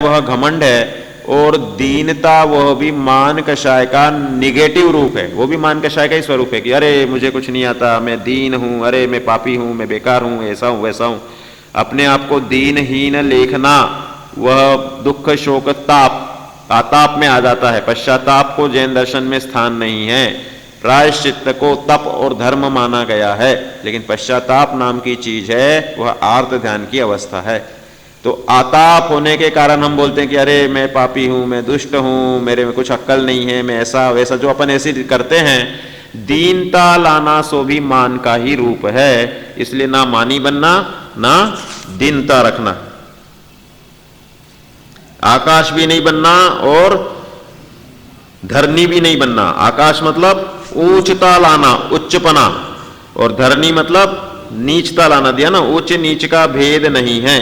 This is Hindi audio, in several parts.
वह घमंड है, और दीनता वह भी मान कषाय का निगेटिव रूप है। वो भी मान कषाय का ही स्वरूप है कि अरे मुझे कुछ नहीं आता, मैं दीन हूं, अरे मैं पापी हूं, मैं बेकार हूं, ऐसा हूं वैसा हूं। अपने आप को दीनहीन लेखना वह दुख शोक ताप आताप में आ जाता है। पश्चाताप को जैन दर्शन में स्थान नहीं है। प्रायश्चित्त को तप और धर्म माना गया है, लेकिन पश्चाताप नाम की चीज है वह आर्त ध्यान की अवस्था है। तो आताप होने के कारण हम बोलते हैं कि अरे मैं पापी हूं, मैं दुष्ट हूं, मेरे में कुछ अक्ल नहीं है, मैं ऐसा वैसा, जो अपन ऐसे करते हैं। दीनता लाना सो भी मान का ही रूप है, इसलिए ना मानी बनना ना दीनता रखना। आकाश भी नहीं बनना और धरनी भी नहीं बनना। आकाश मतलब ऊंचता लाना, उच्चपना, और धरनी मतलब नीचता लाना। दिया ना, उच्च नीच का भेद नहीं है।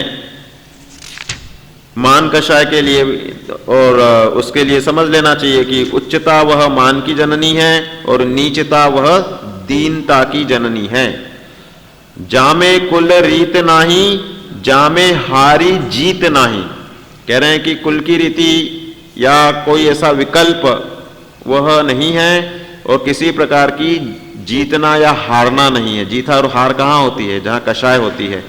मान कषाय के लिए और उसके लिए समझ लेना चाहिए कि उच्चता वह मान की जननी है और नीचता वह दीनता की जननी है। जामे कुल रीत नाही, जामे हारी जीत नाही। कह रहे हैं कि कुल की रीति या कोई ऐसा विकल्प वह नहीं है और किसी प्रकार की जीतना या हारना नहीं है। जीता और हार कहाँ होती है? जहाँ कषाय होती है।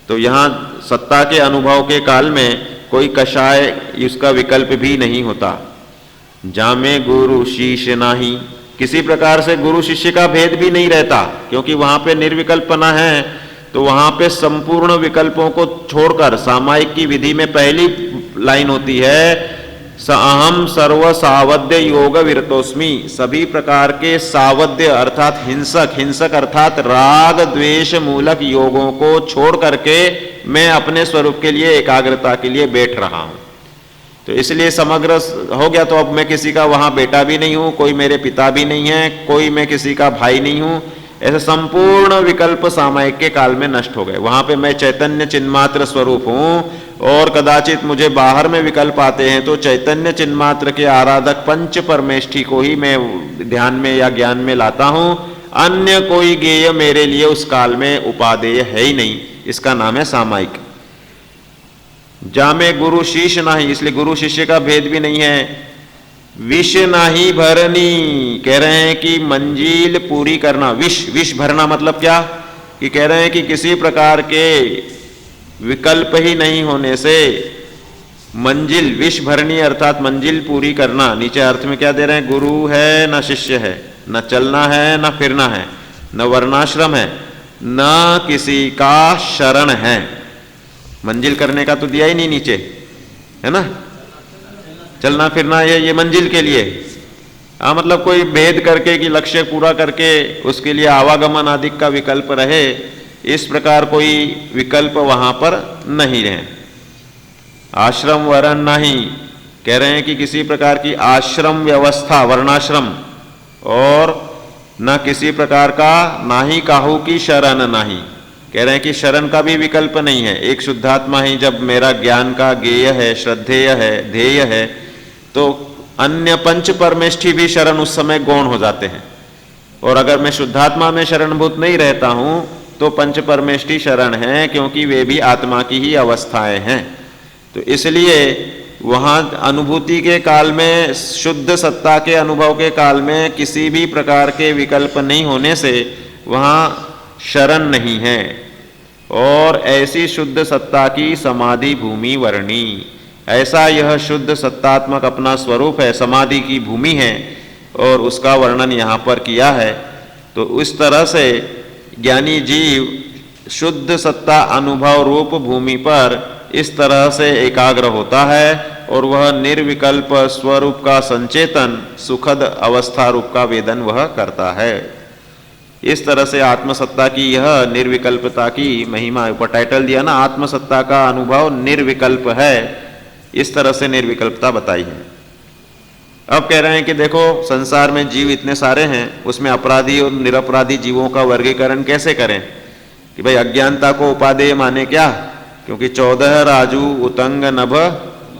तो यहाँ सत्ता के अनुभव के काल में कोई कषाय उसका विकल्प भी नहीं होता। जामे गुरु शिष्य नाही, किसी प्रकार से गुरु शिष्य का भेद भी नहीं रहता, क्योंकि वहां पे निर्विकल्पना है। तो वहां पे संपूर्ण विकल्पों को छोड़कर सामायिक की विधि में पहली लाइन होती है, स अहम सर्व सावध्य योग विरतोस्मि। सभी प्रकार के सावध्य अर्थात हिंसक अर्थात राग द्वेष मूलक योगों को छोड़ करके मैं अपने स्वरूप के लिए एकाग्रता के लिए बैठ रहा हूं। तो इसलिए समग्र हो गया। तो अब मैं किसी का वहां बेटा भी नहीं हूं, कोई मेरे पिता भी नहीं है, कोई मैं किसी का भाई नहीं हूं। ऐसे संपूर्ण विकल्प सामायिक के काल में नष्ट हो गए। वहां पे मैं चैतन्य चिन्मात्र स्वरूप हूं, और कदाचित मुझे बाहर में विकल्प आते हैं तो चैतन्य चिन्मात्र के आराधक पंच परमेष्ठी को ही मैं ध्यान में या ज्ञान में लाता हूं। अन्य कोई ज्ञेय मेरे लिए उस काल में उपादेय है ही नहीं। इसका नाम है सामायिक। जामे गुरु शिष्य नाही, इसलिए गुरु शिष्य का भेद भी नहीं है। विष नाही भरनी, कह रहे हैं कि मंजिल पूरी करना। विष भरना मतलब क्या? कि कह रहे हैं कि किसी प्रकार के विकल्प ही नहीं होने से मंजिल, विष भरनी अर्थात मंजिल पूरी करना। नीचे अर्थ में क्या दे रहे हैं? गुरु है न शिष्य है, न चलना है न फिरना है, न वर्णाश्रम है, न किसी का शरण है। मंजिल करने का तो दिया ही नहीं नीचे, है ना? चलना फिरना ये मंजिल के लिए। मतलब कोई भेद करके कि लक्ष्य पूरा करके उसके लिए आवागमन आदि का विकल्प रहे, इस प्रकार कोई विकल्प वहां पर नहीं रहे। आश्रम वर्ण नहीं, कह रहे हैं कि किसी प्रकार की आश्रम व्यवस्था, वर्णाश्रम, और न किसी प्रकार का ना ही काहू की शरण नहीं। कह रहे हैं कि शरण का भी विकल्प नहीं है। एक शुद्धात्मा ही जब मेरा ज्ञान का ज्ञेय है, श्रद्धेय है, ध्येय है, तो अन्य पंच परमेष्ठी भी शरण उस समय गौण हो जाते हैं। और अगर मैं शुद्धात्मा में शरणभूत नहीं रहता हूं तो पंच परमेष्ठी शरण हैं, क्योंकि वे भी आत्मा की ही अवस्थाएं हैं। तो इसलिए वहां अनुभूति के काल में, शुद्ध सत्ता के अनुभव के काल में किसी भी प्रकार के विकल्प नहीं होने से वहां शरण नहीं है। और ऐसी शुद्ध सत्ता की समाधि भूमि वर्णी। ऐसा यह शुद्ध सत्तात्मक अपना स्वरूप है, समाधि की भूमि है, और उसका वर्णन यहाँ पर किया है। तो उस तरह से ज्ञानी जीव शुद्ध सत्ता अनुभव रूप भूमि पर इस तरह से एकाग्र होता है, और वह निर्विकल्प स्वरूप का संचेतन सुखद अवस्था रूप का वेदन वह करता है। इस तरह से आत्मसत्ता की यह निर्विकल्पता की महिमा, ऊपर टाइटल दिया ना, आत्मसत्ता का अनुभव निर्विकल्प है। इस तरह से निर्विकल्पता बताई है। अब कह रहे हैं कि देखो संसार में जीव इतने सारे हैं, उसमें अपराधी और निरपराधी जीवों का वर्गीकरण कैसे करें? कि भाई अज्ञानता को उपादेय माने क्या? क्योंकि 14 राजू उतंग नभ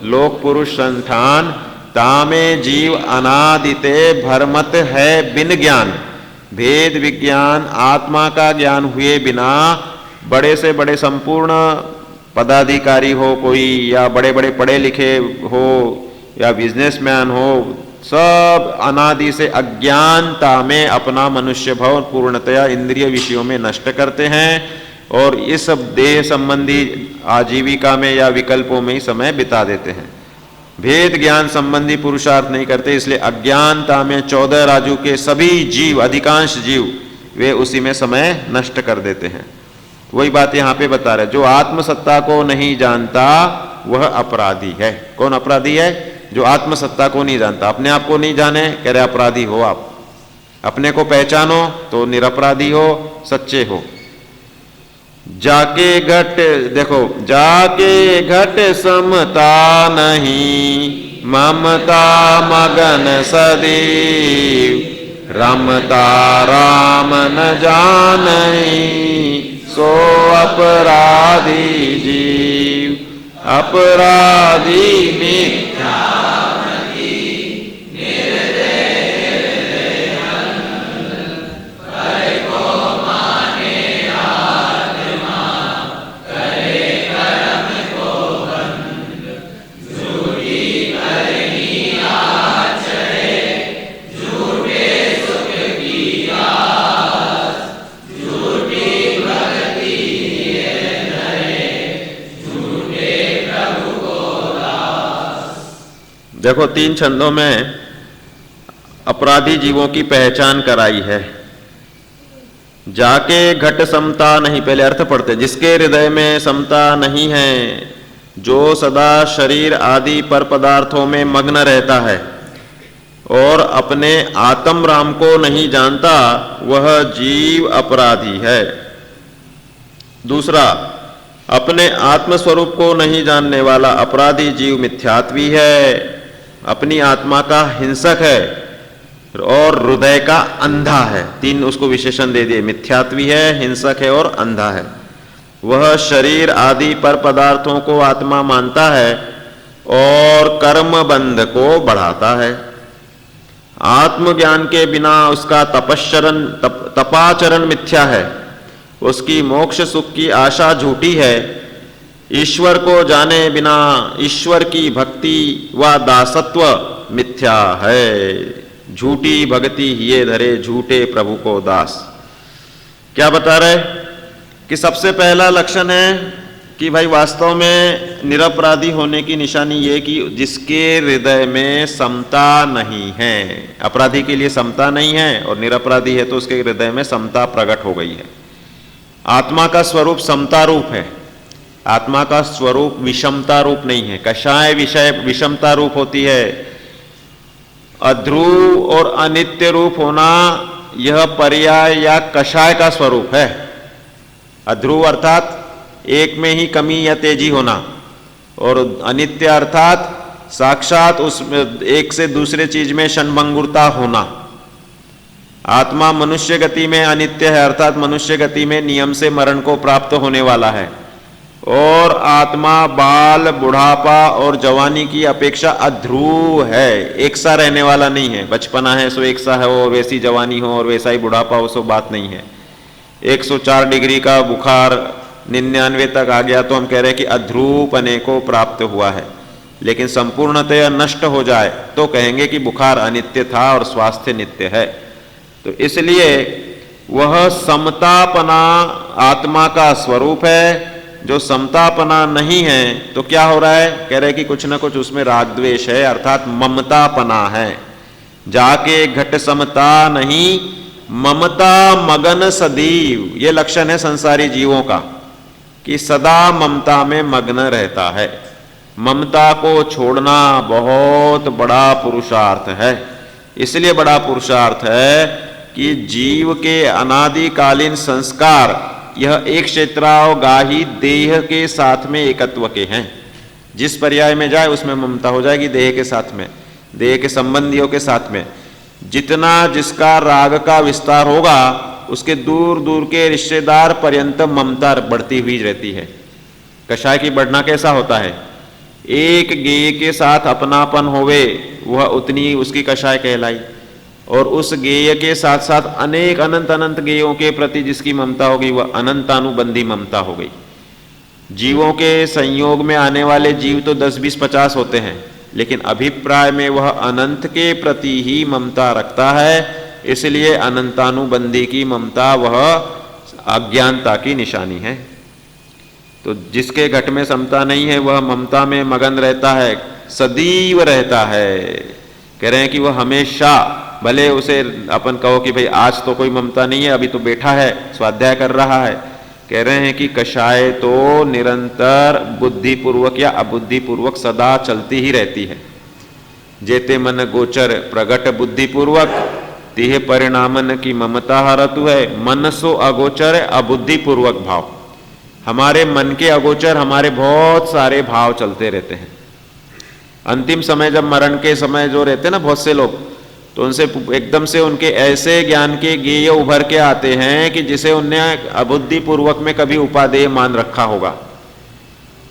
लोक पुरुष संठान, तामे जीव अनादिते भरमत है बिन ज्ञान। भेद विज्ञान आत्मा का ज्ञान हुए बिना बड़े से बड़े संपूर्ण पदाधिकारी हो कोई, या बड़े बड़े पढ़े लिखे हो, या बिजनेसमैन हो, सब अनादि से अज्ञानता में अपना मनुष्य भाव पूर्णतया इंद्रिय विषयों में नष्ट करते हैं और इस देह संबंधी आजीविका में या विकल्पों में ही समय बिता देते हैं। भेद ज्ञान संबंधी पुरुषार्थ नहीं करते, इसलिए अज्ञानता में 14 राजू के सभी जीव, अधिकांश जीव, वे उसी में समय नष्ट कर देते हैं। वही बात यहाँ पे बता रहे, जो आत्मसत्ता को नहीं जानता वह अपराधी है। कौन अपराधी है? जो आत्मसत्ता को नहीं जानता, अपने आप को नहीं जाने, कह रहे अपराधी हो आप। अपने को पहचानो तो निरपराधी हो, सच्चे हो। जाके घट, देखो, जाके घट समता नहीं, ममता मगन सदैव, रमता राम न जानई, सो अपराधी जीव, अपराधी मिथ्या देखो 3 छंदों में अपराधी जीवों की पहचान कराई है। जाके घट समता नहीं, पहले अर्थ पढ़ते, जिसके हृदय में समता नहीं है, जो सदा शरीर आदि पर पदार्थों में मग्न रहता है और अपने आत्म राम को नहीं जानता, वह जीव अपराधी है। दूसरा, अपने आत्मस्वरूप को नहीं जानने वाला अपराधी जीव मिथ्यात्वी है, अपनी आत्मा का हिंसक है और हृदय का अंधा है। 3 उसको विशेषण दे दिए, मिथ्यात्वी है, हिंसक है और अंधा है। वह शरीर आदि पर पदार्थों को आत्मा मानता है और कर्म बंध को बढ़ाता है। आत्मज्ञान के बिना उसका तपाचरण मिथ्या है, उसकी मोक्ष सुख की आशा झूठी है। ईश्वर को जाने बिना ईश्वर की भक्ति व दासत्व मिथ्या है। झूठी भक्ति ये धरे झूठे प्रभु को दास। क्या बता रहे कि सबसे पहला लक्षण है कि भाई वास्तव में निरपराधी होने की निशानी ये कि जिसके हृदय में समता नहीं है। अपराधी के लिए समता नहीं है और निरपराधी है तो उसके हृदय में समता प्रकट हो गई है। आत्मा का स्वरूप समता रूप है, आत्मा का स्वरूप विषमता रूप नहीं है। कषाय विषय विषमता रूप होती है। अध्रुव और अनित्य रूप होना यह पर्याय या कषाय का स्वरूप है। अध्रुव अर्थात एक में ही कमी या तेजी होना, और अनित्य अर्थात साक्षात उस एक से दूसरे चीज में क्षणभंगुरता होना। आत्मा मनुष्य गति में अनित्य है, अर्थात मनुष्य गति में नियम से मरण को प्राप्त होने वाला है, और आत्मा बाल बुढ़ापा और जवानी की अपेक्षा अध्रुव है, एक सा रहने वाला नहीं है। बचपना है सो एक सा है, और वैसी जवानी हो और वैसा ही बुढ़ापा हो, सो बात नहीं है। 104 डिग्री का बुखार 99 तक आ गया तो हम कह रहे हैं कि अध्रुवपने को प्राप्त हुआ है, लेकिन संपूर्णतया नष्ट हो जाए तो कहेंगे कि बुखार अनित्य था और स्वास्थ्य नित्य है। तो इसलिए वह समतापना आत्मा का स्वरूप है। जो समतापना नहीं है तो क्या हो रहा है, कह रहे कि कुछ ना कुछ उसमें राग द्वेष है, अर्थात ममतापना है। जाके घट समता नहीं, ममता मगन सदैव, ये लक्षण है संसारी जीवों का कि सदा ममता में मग्न रहता है। ममता को छोड़ना बहुत बड़ा पुरुषार्थ है। इसलिए बड़ा पुरुषार्थ है कि जीव के अनादिकालीन संस्कार यह एक क्षेत्रावगाही देह के साथ में एकत्व के हैं। जिस पर्याय में जाए उसमें ममता हो जाएगी, देह के साथ में, देह के संबंधियों के साथ में। जितना जिसका राग का विस्तार होगा उसके दूर दूर के रिश्तेदार पर्यंत ममता बढ़ती हुई रहती है। कषाय की बढ़ना कैसा होता है, एक गेय के साथ अपनापन होवे वह उतनी उसकी कषाय कहलाई, और उस गेय के साथ साथ अनेक अनंत अनंत गेयों के प्रति जिसकी ममता होगी वह अनंतानुबंधी ममता हो गई। जीवों के संयोग में आने वाले जीव तो 10, 20, 50 होते हैं, लेकिन अभिप्राय में वह अनंत के प्रति ही ममता रखता है, इसलिए अनंतानुबंधी की ममता वह अज्ञानता की निशानी है। तो जिसके घट में समता नहीं है वह ममता में मगन रहता है, सदैव रहता है। कह रहे हैं कि वह हमेशा, भले उसे अपन कहो कि भाई आज तो कोई ममता नहीं है, अभी तो बैठा है स्वाध्याय कर रहा है, कह रहे हैं कि कषाय तो निरंतर बुद्धिपूर्वक या अबुद्धिपूर्वक सदा चलती ही रहती है। जेते मन गोचर प्रगट बुद्धिपूर्वक तिह परिणामन की ममता हरतु है। मन सो अगोचर अबुद्धिपूर्वक भाव, हमारे मन के अगोचर हमारे बहुत सारे भाव चलते रहते हैं। अंतिम समय जब मरण के समय जो रहते हैं ना बहुत से लोग, तो उनसे एकदम से उनके ऐसे ज्ञान के गेय उभर के आते हैं कि जिसे उनने अबुद्धिपूर्वक में कभी उपादेय मान रखा होगा।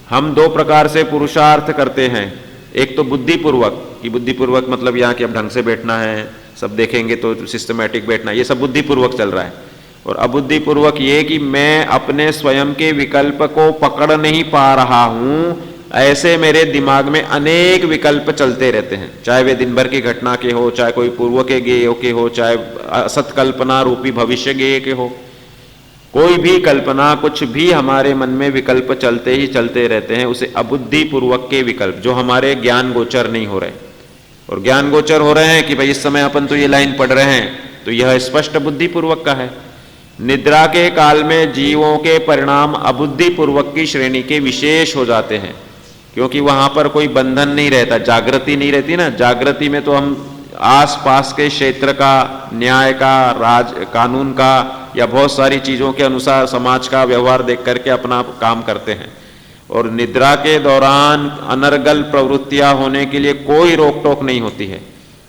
हम दो प्रकार से पुरुषार्थ करते हैं, एक तो बुद्धिपूर्वक, कि बुद्धिपूर्वक मतलब यहाँ कि अब ढंग से बैठना है, सब देखेंगे तो सिस्टमैटिक बैठना, ये सब बुद्धिपूर्वक चल रहा है। और अबुद्धिपूर्वक ये कि मैं अपने स्वयं के विकल्प को पकड़ नहीं पा रहा हूँ, ऐसे मेरे दिमाग में अनेक विकल्प चलते रहते हैं, चाहे वे दिन भर की घटना के हो, चाहे कोई पूर्व के गेयों के हो, चाहे असत कल्पना रूपी भविष्य गेय के हो, कोई भी कल्पना कुछ भी हमारे मन में विकल्प चलते ही चलते रहते हैं। उसे अबुद्धिपूर्वक के विकल्प जो हमारे ज्ञान गोचर नहीं हो रहे, और ज्ञान गोचर हो रहे हैं कि भाई इस समय अपन तो ये लाइन पढ़ रहे हैं, तो यह स्पष्ट बुद्धिपूर्वक का है। निद्रा के काल में जीवों के परिणाम अबुद्धिपूर्वक की श्रेणी के विशेष हो जाते हैं, क्योंकि वहां पर कोई बंधन नहीं रहता, जागृति नहीं रहती ना। जागृति में तो हम आसपास के क्षेत्र का, न्याय का, कानून का या बहुत सारी चीजों के अनुसार समाज का व्यवहार देख करके अपना काम करते हैं। और निद्रा के दौरान अनर्गल प्रवृत्तियां होने के लिए कोई रोक टोक नहीं होती है,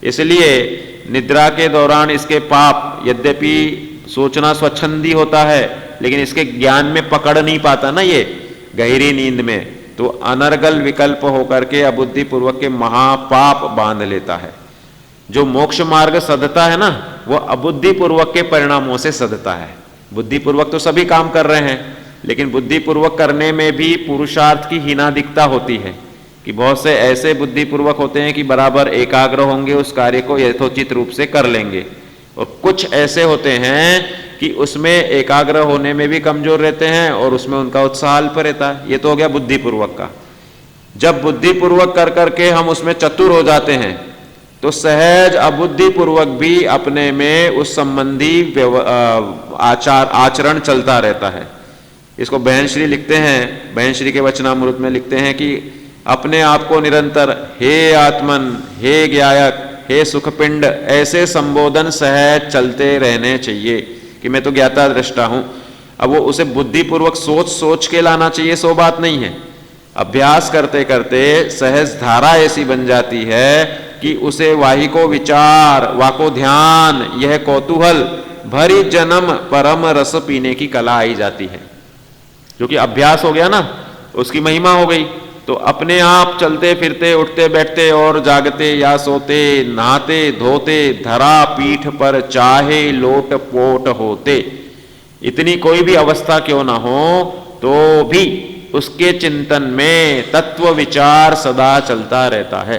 इसलिए निद्रा के दौरान इसके पाप, यद्यपि सोचना स्वच्छंदी होता है, लेकिन इसके ज्ञान में पकड़ नहीं पाता ना ये गहरी नींद में, तो अनर्गल विकल्प होकर के अबुद्धिपूर्वक के महापाप बांध लेता है। जो मोक्ष मार्ग सधता है ना, वह अबुद्धिपूर्वक के परिणामों से सधता है। बुद्धिपूर्वक तो सभी काम कर रहे हैं, लेकिन बुद्धिपूर्वक करने में भी पुरुषार्थ की हीनादिकता होती है, कि बहुत से ऐसे बुद्धिपूर्वक होते हैं कि बराबर एकाग्र होंगे, उस कार्य को यथोचित रूप से कर लेंगे, और कुछ ऐसे होते हैं कि उसमें एकाग्र होने में भी कमजोर रहते हैं और उसमें उनका उत्साह अल्प रहता है। ये तो हो गया बुद्धिपूर्वक का। जब बुद्धिपूर्वक कर करके हम उसमें चतुर हो जाते हैं, तो सहज अबुद्धिपूर्वक भी अपने में उस संबंधी आचरण चलता रहता है। इसको बहन श्री लिखते हैं, बहन श्री के वचनामृत में लिखते हैं कि अपने आप को निरंतर हे आत्मन, हे ज्ञायक, हे सुखपिंड ऐसे संबोधन सहज चलते रहने चाहिए कि मैं तो ज्ञाता दृष्टा हूं। अब वो उसे बुद्धिपूर्वक सोच सोच के लाना चाहिए, सो बात नहीं है। अभ्यास करते करते सहज धारा ऐसी बन जाती है कि उसे वाही को विचार, वाको ध्यान, यह कौतूहल भरी जन्म परम रस पीने की कला आई जाती है। जो कि अभ्यास हो गया ना, उसकी महिमा हो गई, तो अपने आप चलते फिरते, उठते बैठते और जागते या सोते, नहाते धोते, धरा पीठ पर चाहे लोट पोट होते, इतनी कोई भी अवस्था क्यों ना हो, तो भी उसके चिंतन में तत्व विचार सदा चलता रहता है।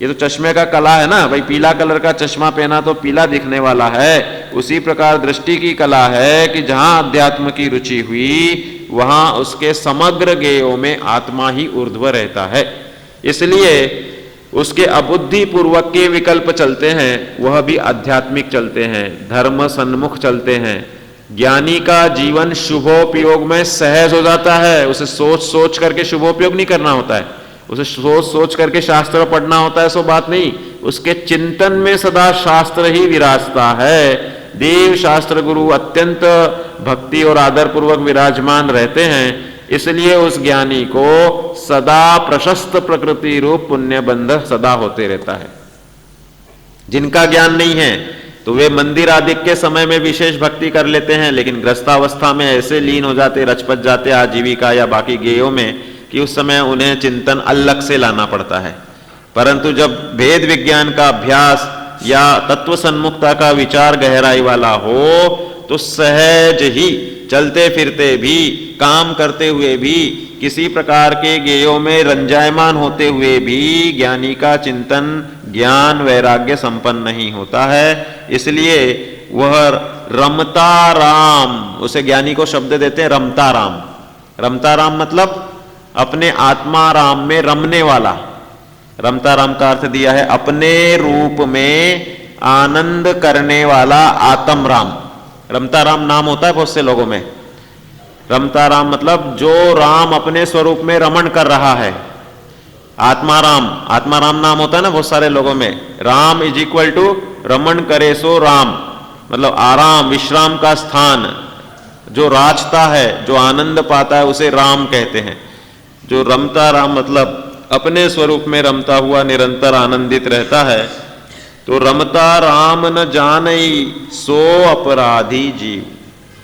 ये तो चश्मे का कला है ना भाई, पीला कलर का चश्मा पहना तो पीला दिखने वाला है। उसी प्रकार दृष्टि की कला है कि जहां अध्यात्म की रुचि हुई वहां उसके समग्र गेयों में आत्मा ही ऊर्ध्व रहता है। इसलिए उसके अबुद्धि पूर्वक के विकल्प चलते हैं, वह भी आध्यात्मिक चलते हैं, धर्म सन्मुख चलते हैं। ज्ञानी का जीवन शुभोपयोग में सहज हो जाता है। उसे सोच सोच करके शुभोपयोग नहीं करना होता है, उसे सोच सोच करके शास्त्र पढ़ना होता है, सो बात नहीं। उसके चिंतन में सदा शास्त्र ही विराजता है। देव शास्त्र गुरु अत्यंत भक्ति और आदर पूर्वक विराजमान रहते हैं, इसलिए उस ज्ञानी को सदा प्रशस्त प्रकृति रूप पुण्य बंध सदा होते रहता है। जिनका ज्ञान नहीं है तो वे मंदिर आदि के समय में विशेष भक्ति कर लेते हैं, लेकिन ग्रस्तावस्था में ऐसे लीन हो जाते, रचपच जाते आजीविका या बाकी गेयों में, कि उस समय उन्हें चिंतन अलग से लाना पड़ता है। परंतु जब भेद विज्ञान का अभ्यास या तत्व सन्मुखता का विचार गहराई वाला हो, तो सहज ही चलते फिरते भी, काम करते हुए भी, किसी प्रकार के गेयों में रंजायमान होते हुए भी ज्ञानी का चिंतन ज्ञान वैराग्य संपन्न नहीं होता है। इसलिए वह रमता राम, उसे ज्ञानी को शब्द देते हैं रमता राम। रमता राम मतलब अपने आत्मा राम में रमने वाला। रमता राम का अर्थ दिया है अपने रूप में आनंद करने वाला आत्म राम। रमता राम नाम होता है बहुत से लोगों में। रमता राम मतलब जो राम अपने स्वरूप में रमण कर रहा है। आत्मा राम नाम होता है ना बहुत सारे लोगों में। राम इज इक्वल टू रमण करे सो राम, मतलब आराम विश्राम का स्थान। जो राजता है, जो आनंद पाता है, उसे राम कहते हैं। जो रमता राम मतलब अपने स्वरूप में रमता हुआ निरंतर आनंदित रहता है। तो रमता राम न जानई सो अपराधी जीव।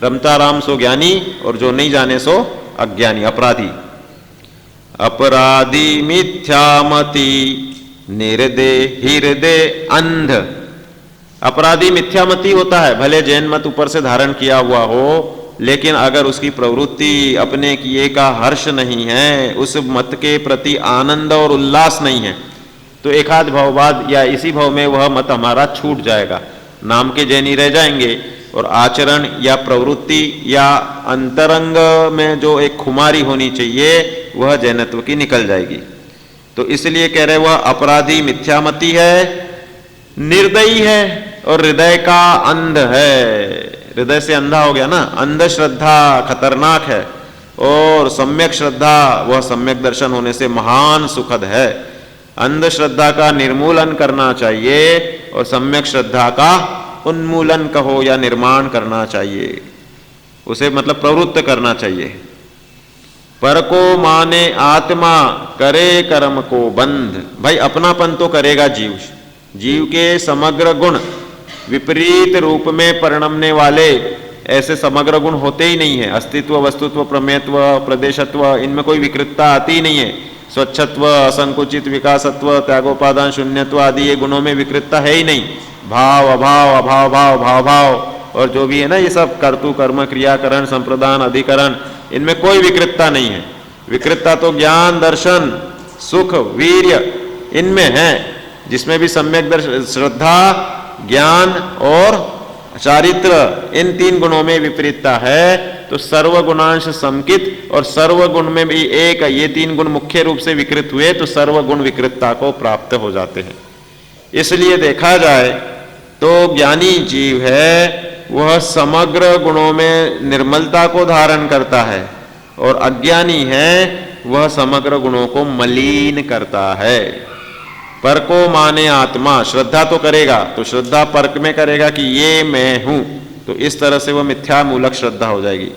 रमता राम सो ज्ञानी और जो नहीं जाने सो अज्ञानी, अपराधी। अपराधी मिथ्यामति निर्दय हृदय अंध। अपराधी मिथ्यामति होता है, भले जैन मत ऊपर से धारण किया हुआ हो, लेकिन अगर उसकी प्रवृत्ति अपने किए का हर्ष नहीं है, उस मत के प्रति आनंद और उल्लास नहीं है, तो एक आध भाव बाद या इसी भाव में वह मत हमारा छूट जाएगा। नाम के जैनी रह जाएंगे और आचरण या प्रवृत्ति या अंतरंग में जो एक खुमारी होनी चाहिए वह जैनत्व की निकल जाएगी। तो इसलिए कह रहे वह अपराधी मिथ्यामति है, निर्दयी है और हृदय का अंध है। हृदय से अंधा हो गया ना। अंध श्रद्धा खतरनाक है और सम्यक श्रद्धा वह सम्यक दर्शन होने से महान सुखद है। अंधश्रद्धा का निर्मूलन करना चाहिए और सम्यक श्रद्धा का उन्मूलन कहो या निर्माण करना चाहिए, उसे मतलब प्रवृत्त करना चाहिए। पर को माने आत्मा करे कर्म को बंध। भाई अपनापन तो करेगा जीव, जीव के समग्र गुण विपरीत रूप में परिणमने वाले ऐसे समग्र गुण होते ही नहीं है। अस्तित्व, वस्तुत्व, प्रमेयत्व, प्रदेशत्व, इनमें कोई विकृतता आती ही नहीं है। स्वच्छत्व, असंकुचित विकासत्व, त्यागोपादान, शून्यत्व आदि ये गुणों में विकृतता है ही नहीं। भाव, अभाव, अभाव भाव, भाव भाव और जो भी है ना ये सब कर्तु कर्म क्रियाकरण संप्रदान अधिकरण, इनमें कोई विकृतता नहीं है। विकृतता तो ज्ञान, दर्शन, सुख, वीर्य इनमें है, जिसमें भी सम्यक दर्शन, श्रद्धा, ज्ञान और चारित्र, इन तीन गुणों में विपरीतता है। तो सर्वगुणांश समकित और सर्वगुण में भी एक, ये तीन गुण मुख्य रूप से विकृत हुए तो सर्वगुण विकृतता को प्राप्त हो जाते हैं। इसलिए देखा जाए तो ज्ञानी जीव है वह समग्र गुणों में निर्मलता को धारण करता है और अज्ञानी है वह समग्र गुणों को मलिन करता है। पर को माने आत्मा, श्रद्धा तो करेगा, तो श्रद्धा पर्क में करेगा कि ये मैं हूं, तो इस तरह से वह मिथ्या मूलक श्रद्धा हो जाएगी।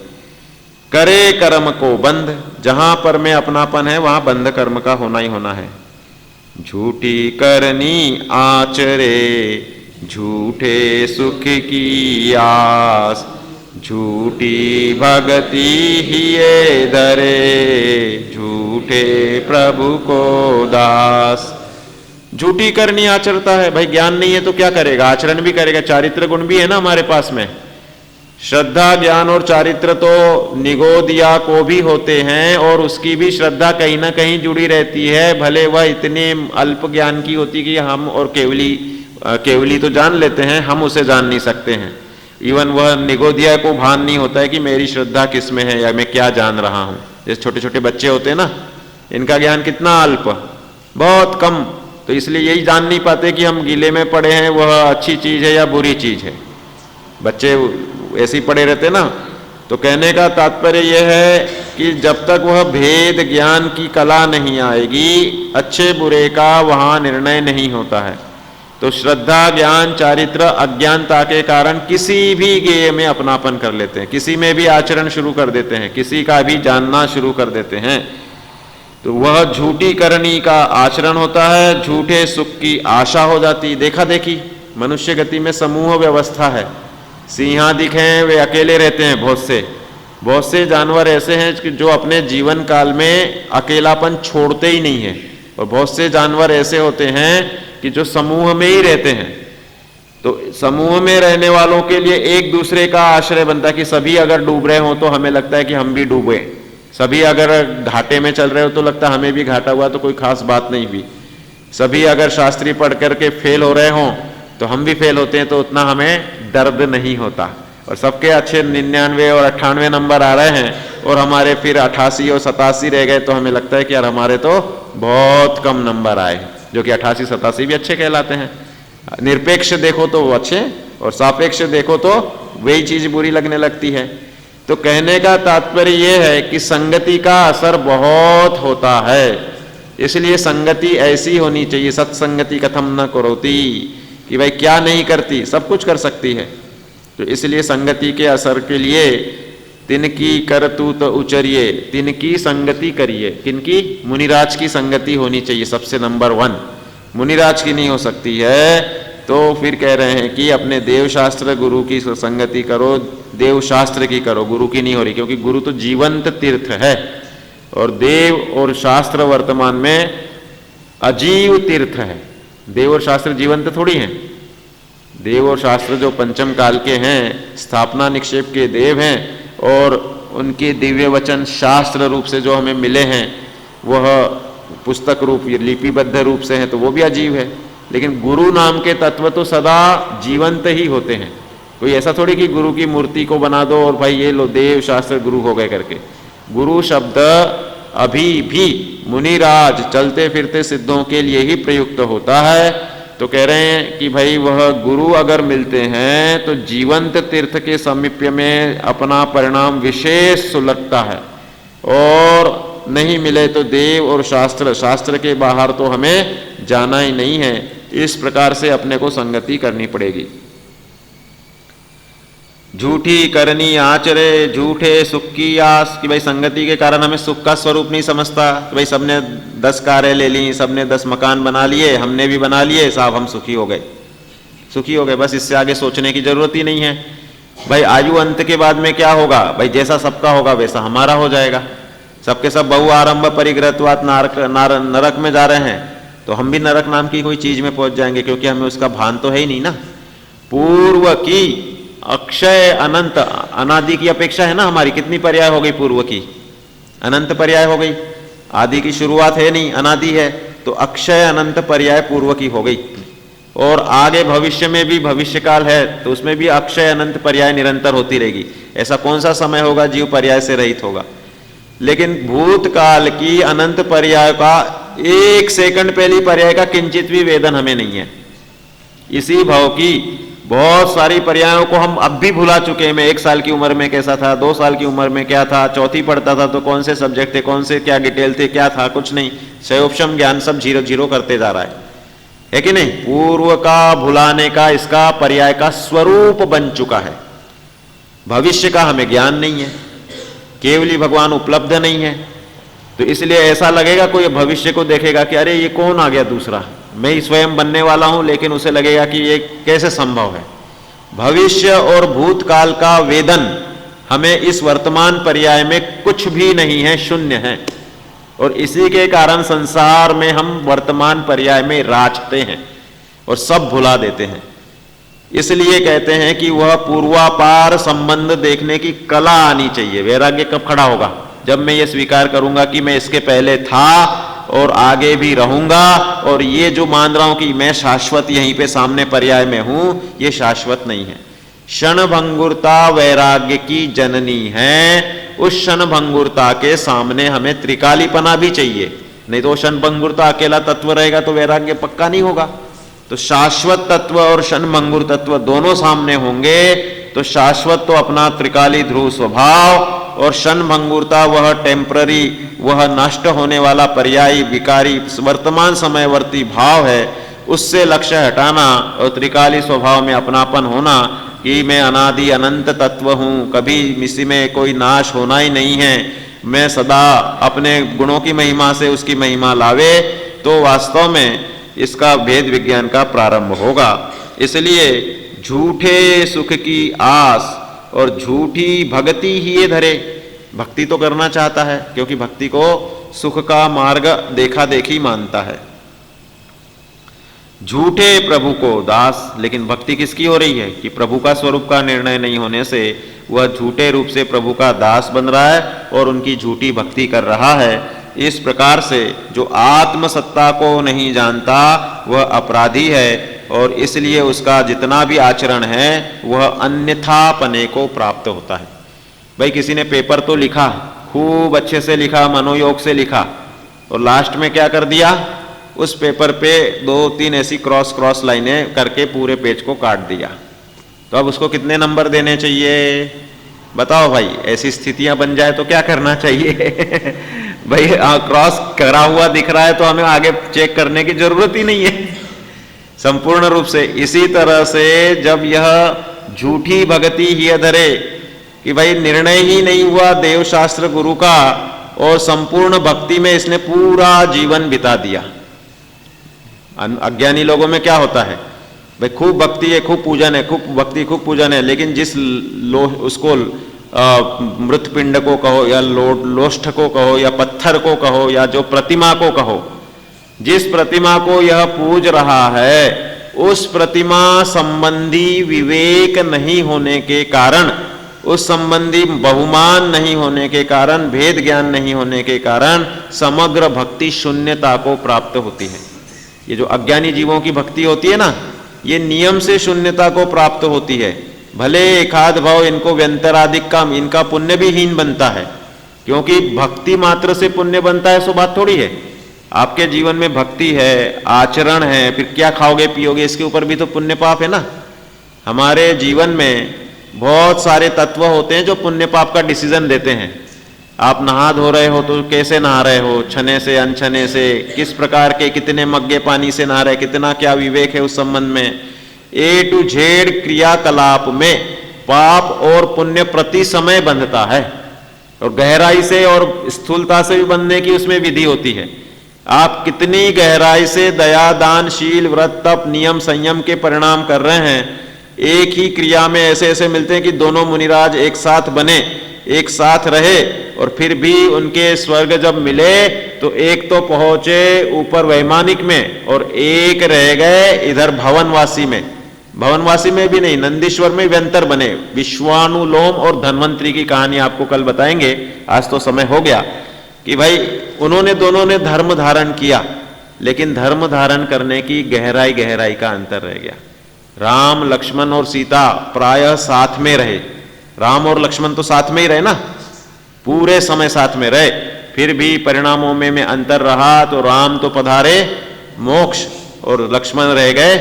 करे कर्म को बंध, जहां पर में अपनापन है वहां बंध कर्म का होना ही होना है। झूठी करनी आचरे झूठे सुख की आस, झूठी भक्ति हिये धरे झूठे प्रभु को दास। झूठी करनी आचरता है, भाई ज्ञान नहीं है तो क्या करेगा, आचरण भी करेगा। चारित्र गुण भी है ना हमारे पास में। श्रद्धा, ज्ञान और चारित्र तो निगोदिया को भी होते हैं और उसकी भी श्रद्धा कहीं ना कहीं जुड़ी रहती है, भले वह इतने अल्प ज्ञान की होती कि हम और केवली तो जान लेते हैं, हम उसे जान नहीं सकते हैं। इवन वह निगोदिया को भान नहीं होता है कि मेरी श्रद्धा किस में है या मैं क्या जान रहा हूं। जैसे छोटे छोटे बच्चे होते हैं ना, इनका ज्ञान कितना अल्प, बहुत कम, तो इसलिए यही जान नहीं पाते कि हम गीले में पड़े हैं वह अच्छी चीज है या बुरी चीज है। बच्चे ऐसे ही पड़े रहते ना। तो कहने का तात्पर्य यह है कि जब तक वह भेद ज्ञान की कला नहीं आएगी, अच्छे बुरे का वहां निर्णय नहीं होता है। तो श्रद्धा, ज्ञान, चारित्र अज्ञानता के कारण किसी भी गेय में अपनापन कर लेते हैं, किसी में भी आचरण शुरू कर देते हैं, किसी का भी जानना शुरू कर देते हैं। तो वह झूठी करनी का आचरण होता है, झूठे सुख की आशा हो जाती। देखा देखी मनुष्य गति में समूह व्यवस्था है। सिंहादिक हैं वे अकेले रहते हैं, बहुत से जानवर ऐसे हैं कि जो अपने जीवन काल में अकेलापन छोड़ते ही नहीं है, और बहुत से जानवर ऐसे होते हैं कि जो समूह में ही रहते हैं। तो समूह में रहने वालों के लिए एक दूसरे का आश्रय बनता है कि सभी अगर डूब रहे हो तो हमें लगता है कि हम भी डूबे, सभी अगर घाटे में चल रहे हो तो लगता है हमें भी घाटा हुआ, तो कोई खास बात नहीं हुई। सभी अगर शास्त्री पढ़ करके फेल हो रहे हों तो हम भी फेल होते हैं तो उतना हमें दर्द नहीं होता। और सबके अच्छे 99 और 98 नंबर आ रहे हैं और हमारे फिर 88 और 87 रह गए तो हमें लगता है कि यार हमारे तो बहुत कम नंबर आए, जो कि 88 87 भी अच्छे कहलाते हैं। निरपेक्ष देखो तो वो अच्छे और सापेक्ष देखो तो वही चीज बुरी लगने लगती है। तो कहने का तात्पर्य यह है कि संगति का असर बहुत होता है, इसलिए संगति ऐसी होनी चाहिए। सत्संगति कथम न करोति, कि भाई क्या नहीं करती, सब कुछ कर सकती है। तो इसलिए संगति के असर के लिए तिनकी करतूत उचरिए, तिनकी संगति करिए। किनकी? मुनिराज की संगति होनी चाहिए सबसे नंबर 1। मुनिराज की नहीं हो सकती है तो फिर कह रहे हैं कि अपने देवशास्त्र गुरु की संगति करो, देवशास्त्र की करो, गुरु की नहीं हो रही, क्योंकि गुरु तो जीवंत तीर्थ है और देव और शास्त्र वर्तमान में अजीव तीर्थ है। देव और शास्त्र जीवंत थोड़ी हैं। देव और शास्त्र जो पंचम काल के हैं, स्थापना निक्षेप के देव हैं, और उनके दिव्य वचन शास्त्र रूप से जो हमें मिले हैं वह पुस्तक रूप लिपिबद्ध रूप से हैं, तो वो भी अजीब है। लेकिन गुरु नाम के तत्व तो सदा जीवंत ही होते हैं। कोई ऐसा थोड़ी कि गुरु की मूर्ति को बना दो और भाई ये लो देव शास्त्र गुरु हो गए करके। गुरु शब्द अभी भी मुनिराज चलते फिरते सिद्धों के लिए ही प्रयुक्त होता है। तो कह रहे हैं कि भाई वह गुरु अगर मिलते हैं तो जीवंत तीर्थ के समीप्य में अपना परिणाम विशेष सुलगता है, और नहीं मिले तो देव और शास्त्र, शास्त्र के बाहर तो हमें जाना ही नहीं है। इस प्रकार से अपने को संगति करनी पड़ेगी। झूठी करनी आचरे, झूठे सुख की आस, कि भाई संगति के कारण हमें सुख का स्वरूप नहीं समझता कि भाई सबने 10 कारें ले ली, सबने 10 मकान बना लिए, हमने भी बना लिए, साहब हम सुखी हो गए, सुखी हो गए, बस इससे आगे सोचने की जरूरत ही नहीं है। भाई आयु अंत के बाद में क्या होगा? भाई जैसा सबका होगा वैसा हमारा हो जाएगा। सबके सब बहु आरंभ परिग्रहत्वात् नरक में जा रहे हैं तो हम भी नरक नाम की कोई चीज में पहुंच जाएंगे, क्योंकि हमें उसका भान तो है ही नहीं ना। पूर्व की अक्षय अनंत अनादि की अपेक्षा है ना हमारी, कितनी पर्याय हो गई? पूर्व की अनंत पर्याय हो गई। आदि की शुरुआत है नहीं, अनादि है, तो अक्षय अनंत पर्याय पूर्व की हो गई। और आगे भविष्य में भी भविष्य काल है तो उसमें भी अक्षय अनंत पर्याय निरंतर होती रहेगी। ऐसा कौन सा समय होगा जीव पर्याय से रहित होगा? लेकिन भूतकाल की अनंत पर्याय का 1 सेकंड पहली पर्याय का किंचित भी वेदन हमें नहीं है। इसी भाव की बहुत सारी पर्यायों को हम अब भी भुला चुके हैं। मैं 1 साल की उम्र में कैसा था, 2 साल की उम्र में क्या था, चौथी पढ़ता था तो कौन से सब्जेक्ट थे, कौन से क्या डिटेल थे, क्या था, कुछ नहीं। क्षयोपशम ज्ञान सब 0 करते जा रहा है कि नहीं? पूर्व का भुलाने का इसका पर्याय का स्वरूप बन चुका है। भविष्य का हमें ज्ञान नहीं है, केवली भगवान उपलब्ध नहीं है, तो इसलिए ऐसा लगेगा कोई भविष्य को देखेगा कि अरे ये कौन आ गया दूसरा, मैं ही स्वयं बनने वाला हूं, लेकिन उसे लगेगा कि ये कैसे संभव है। भविष्य और भूतकाल का वेदन हमें इस वर्तमान पर्याय में कुछ भी नहीं है, शून्य है। और इसी के कारण संसार में हम वर्तमान पर्याय में राचते हैं और सब भुला देते हैं। इसलिए कहते हैं कि वह पूर्वापार संबंध देखने की कला आनी चाहिए। वैराग्य कब खड़ा होगा? जब मैं ये स्वीकार करूंगा कि मैं इसके पहले था और आगे भी रहूंगा, और ये जो मान रहा हूं कि मैं शाश्वत यहीं पे सामने पर्याय में हूं, ये शाश्वत नहीं है। क्षणभंगुरता वैराग्य की जननी है। उस क्षणभंगुरता के सामने हमें त्रिकालीपना भी चाहिए, नहीं तो क्षणभंगुरता अकेला तत्व रहेगा तो वैराग्य पक्का नहीं होगा। तो शाश्वत तत्व और क्षणभंगुर तत्व दोनों सामने होंगे तो शाश्वत तो अपना त्रिकाली ध्रुव स्वभाव, और क्षणभंगुरता वह टेम्पररी, वह नष्ट होने वाला पर्यायी विकारी वर्तमान समयवर्ती भाव है। उससे लक्ष्य हटाना और त्रिकाली स्वभाव में अपनापन होना कि मैं अनादि अनंत तत्व हूं, कभी इसी में कोई नाश होना ही नहीं है, मैं सदा अपने गुणों की महिमा से उसकी महिमा लावे, तो वास्तव में इसका भेद विज्ञान का प्रारंभ होगा। इसलिए झूठे सुख की आस और झूठी भक्ति ही ये धरे। भक्ति तो करना चाहता है क्योंकि भक्ति को सुख का मार्ग देखा देखी मानता है। झूठे प्रभु को दास। लेकिन भक्ति किसकी हो रही है कि प्रभु का स्वरूप का निर्णय नहीं होने से वह झूठे रूप से प्रभु का दास बन रहा है और उनकी झूठी भक्ति कर रहा है। इस प्रकार से जो आत्मसत्ता को नहीं जानता वह अपराधी है और इसलिए उसका जितना भी आचरण है वह अन्यथापने को प्राप्त होता है। भाई किसी ने पेपर तो लिखा, खूब अच्छे से लिखा, मनोयोग से लिखा, और लास्ट में क्या कर दिया, उस पेपर पे 2-3 ऐसी क्रॉस लाइनें करके पूरे पेज को काट दिया। तो अब उसको कितने नंबर देने चाहिए बताओ भाई? ऐसी स्थितियां बन जाए तो क्या करना चाहिए? भाई क्रॉस करा हुआ दिख रहा है तो हमें आगे चेक करने की जरूरत ही नहीं है संपूर्ण रूप से। इसी तरह से जब यह झूठी भक्ति ही धरे कि भाई निर्णय ही नहीं हुआ देव शास्त्र गुरु का और संपूर्ण भक्ति में इसने पूरा जीवन बिता दिया। अज्ञानी लोगों में क्या होता है, भाई खूब भक्ति है, खूब पूजन है, खूब भक्ति खूब पूजन है, लेकिन जिस उसको मृत पिंड को कहो या लोष्ठ को कहो या पत्थर को कहो या जो प्रतिमा को कहो, जिस प्रतिमा को यह पूज रहा है उस प्रतिमा संबंधी विवेक नहीं होने के कारण, उस संबंधी बहुमान नहीं होने के कारण, भेद ज्ञान नहीं होने के कारण समग्र भक्ति शून्यता को प्राप्त होती है। ये जो अज्ञानी जीवों की भक्ति होती है ना, ये नियम से शून्यता को प्राप्त होती है। भले एकाध भाव इनको व्यंतराधिक काम, इनका पुण्य भी हीन बनता है, क्योंकि भक्ति मात्र से पुण्य बनता है सो बात थोड़ी है। आपके जीवन में भक्ति है, आचरण है, फिर क्या खाओगे पियोगे इसके ऊपर भी तो पुण्य पाप है ना। हमारे जीवन में बहुत सारे तत्व होते हैं जो पुण्य पाप का डिसीजन देते हैं। आप नहा धो रहे हो तो कैसे नहा रहे हो, छने से अनछने से, किस प्रकार के कितने मग्गे पानी से नहा रहे, कितना क्या विवेक है उस संबंध में। A to Z क्रियाकलाप में पाप और पुण्य प्रति समय बंधता है और गहराई से और स्थूलता से भी बंधने की उसमें विधि होती है। आप कितनी गहराई से दया दान शील व्रत तप नियम संयम के परिणाम कर रहे हैं, एक ही क्रिया में ऐसे ऐसे मिलते हैं कि दोनों मुनिराज एक साथ बने, एक साथ रहे, और फिर भी उनके स्वर्ग जब मिले तो एक तो पहुंचे ऊपर वैमानिक में और एक रह गए इधर भवनवासी में। भवनवासी में भी नहीं, नंदीश्वर में व्यंतर बने। विश्वानुलोम और धन्वंतरी की कहानी आपको कल बताएंगे, आज तो समय हो गया कि भाई उन्होंने दोनों ने धर्म धारण किया, लेकिन धर्म धारण करने की गहराई का अंतर रह गया। राम लक्ष्मण और सीता प्रायः साथ में रहे, राम और लक्ष्मण तो साथ में ही रहे ना, पूरे समय साथ में रहे, फिर भी परिणामों में अंतर रहा। तो राम तो पधारे मोक्ष और लक्ष्मण रह गए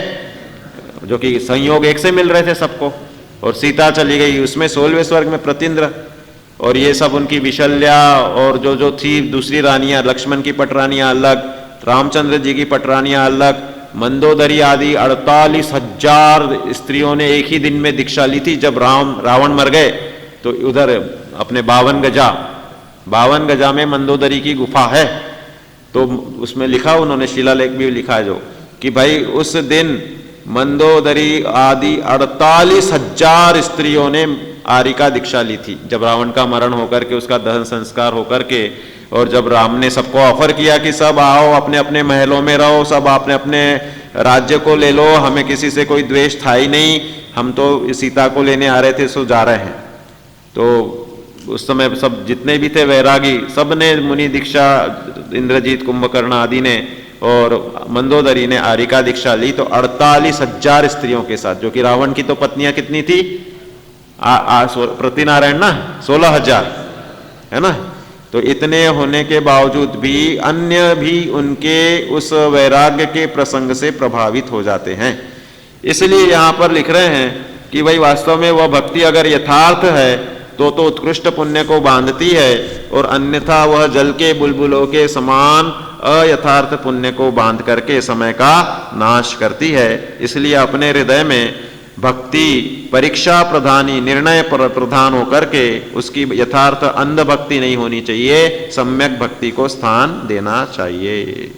जो कि संयोग एक से मिल रहे थे सबको, और सीता चली गई उसमें 16वें स्वर्ग में प्रतिंद्र, और ये सब उनकी विशल्या और जो थी दूसरी रानियां, लक्ष्मण की पटरानियां अलग, रामचंद्र जी की पटरानियां अलग, मंदोदरी आदि 48,000 स्त्रियों ने एक ही दिन में दीक्षा ली थी। जब रावण मर गए तो उधर अपने 52 गजा में मंदोदरी की गुफा है, तो उसमें लिखा, उन्होंने शिलालेख भी लिखा है जो कि भाई उस दिन मंदोदरी आदि 48,000 स्त्रियों ने आरिका दीक्षा ली थी। जब रावण का मरण होकर के, उसका दहन संस्कार होकर के, और जब राम ने सबको ऑफर किया कि सब आओ अपने अपने महलों में रहो, सब अपने अपने राज्य को ले लो, हमें किसी से कोई द्वेष था ही नहीं, हम तो सीता को लेने आ रहे थे सो जा रहे हैं। तो उस समय सब जितने भी थे वैरागी, सब ने मुनि दीक्षा, इंद्रजीत कुंभकर्ण आदि ने और मंदोदरी ने आरिका दीक्षा ली। तो 48,000 स्त्रियों के साथ, जो कि रावण की तो पत्नियां कितनी थी, प्रतिनारायण ना 16,000 है ना। तो इतने होने के बावजूद भी अन्य भी उनके उस वैराग्य के प्रसंग से प्रभावित हो जाते हैं। इसलिए यहाँ पर लिख रहे हैं कि भाई वास्तव में वह भक्ति अगर यथार्थ है तो उत्कृष्ट पुण्य को बांधती है, और अन्यथा वह जल के बुलबुलों के समान अयथार्थ पुण्य को बांध करके समय का नाश करती है। इसलिए अपने हृदय में भक्ति परीक्षा प्रधानी, निर्णय प्रधान होकर के उसकी यथार्थ अंध भक्ति नहीं होनी चाहिए, सम्यक भक्ति को स्थान देना चाहिए।